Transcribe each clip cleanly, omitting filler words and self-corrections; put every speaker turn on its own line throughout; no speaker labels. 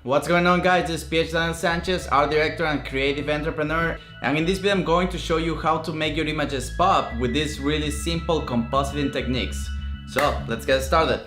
What's going on, guys? This is Sanchez, art director and creative entrepreneur, and in this video I'm going to show you how to make your images pop with these really simple compositing techniques. So let's get started.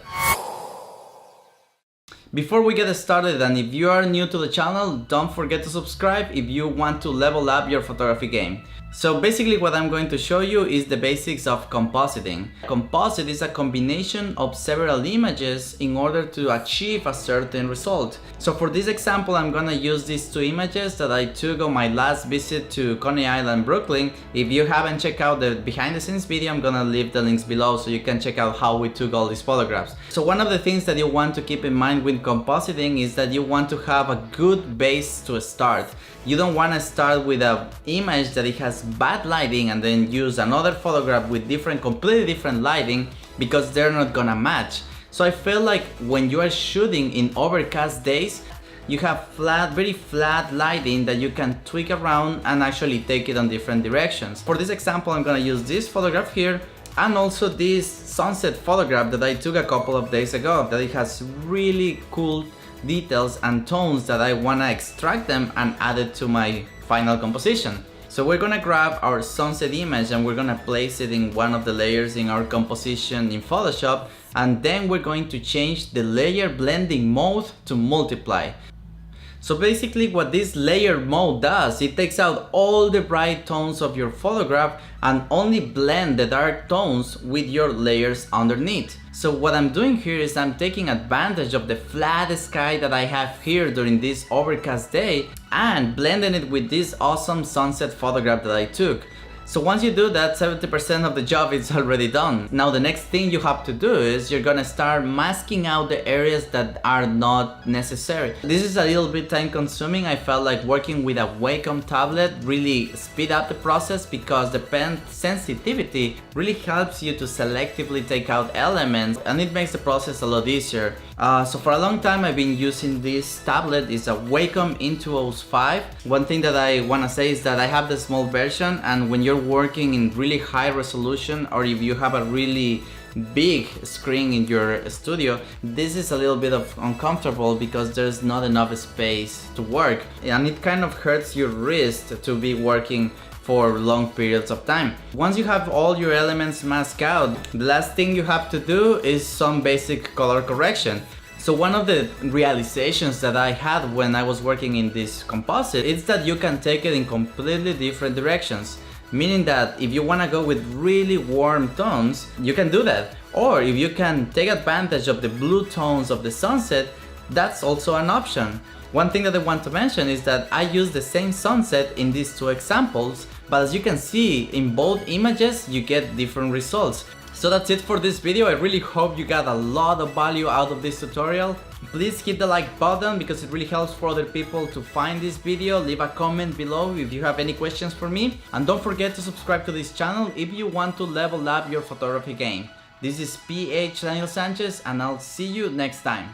Before we get started, and if you are new to the channel, don't forget to subscribe if you want to level up your photography game. So basically what I'm going to show you is the basics of compositing. Composite is a combination of several images in order to achieve a certain result. So for this example, I'm gonna use these two images that I took on my last visit to Coney Island, Brooklyn. If you haven't checked out the behind the scenes video, I'm gonna leave the links below so you can check out how we took all these photographs. So one of the things that you want to keep in mind with compositing is that you want to have a good base to start. You don't want to start with an image that it has bad lighting and then use another photograph with completely different lighting, because they're not gonna match. So I feel like when you are shooting in overcast days, you have very flat lighting that you can tweak around and actually take it on different directions. For this example, I'm gonna use this photograph here and also this sunset photograph that I took a couple of days ago, that it has really cool details and tones that I wanna extract them and add it to my final composition. So we're gonna grab our sunset image and we're gonna place it in one of the layers in our composition in Photoshop, and then we're going to change the layer blending mode to multiply. So basically what this layer mode does, it takes out all the bright tones of your photograph and only blend the dark tones with your layers underneath. So what I'm doing here is I'm taking advantage of the flat sky that I have here during this overcast day and blending it with this awesome sunset photograph that I took. So once you do that, 70% of the job is already done. Now the next thing you have to do is you're gonna start masking out the areas that are not necessary. This is a little bit time consuming. I felt like working with a Wacom tablet really speed up the process, because the pen sensitivity really helps you to selectively take out elements and it makes the process a lot easier. So for a long time I've been using this tablet. It's a Wacom Intuos 5. One thing that I want to say is that I have the small version, and when you're working in really high resolution, or if you have a really big screen in your studio, this is a little bit uncomfortable because there's not enough space to work, and it kind of hurts your wrist to be working for long periods of time. Once you have all your elements masked out, the last thing you have to do is some basic color correction. So one of the realizations that I had when I was working in this composite is that you can take it in completely different directions. Meaning that if you want to go with really warm tones, you can do that. Or if you can take advantage of the blue tones of the sunset, that's also an option. One thing that I want to mention is that I use the same sunset in these two examples, but as you can see, in both images you get different results. So that's it for this video. I really hope you got a lot of value out of this tutorial. Please hit the like button because it really helps for other people to find this video. Leave a comment below if you have any questions for me. And don't forget to subscribe to this channel if you want to level up your photography game. This is PH Daniel Sanchez, and I'll see you next time.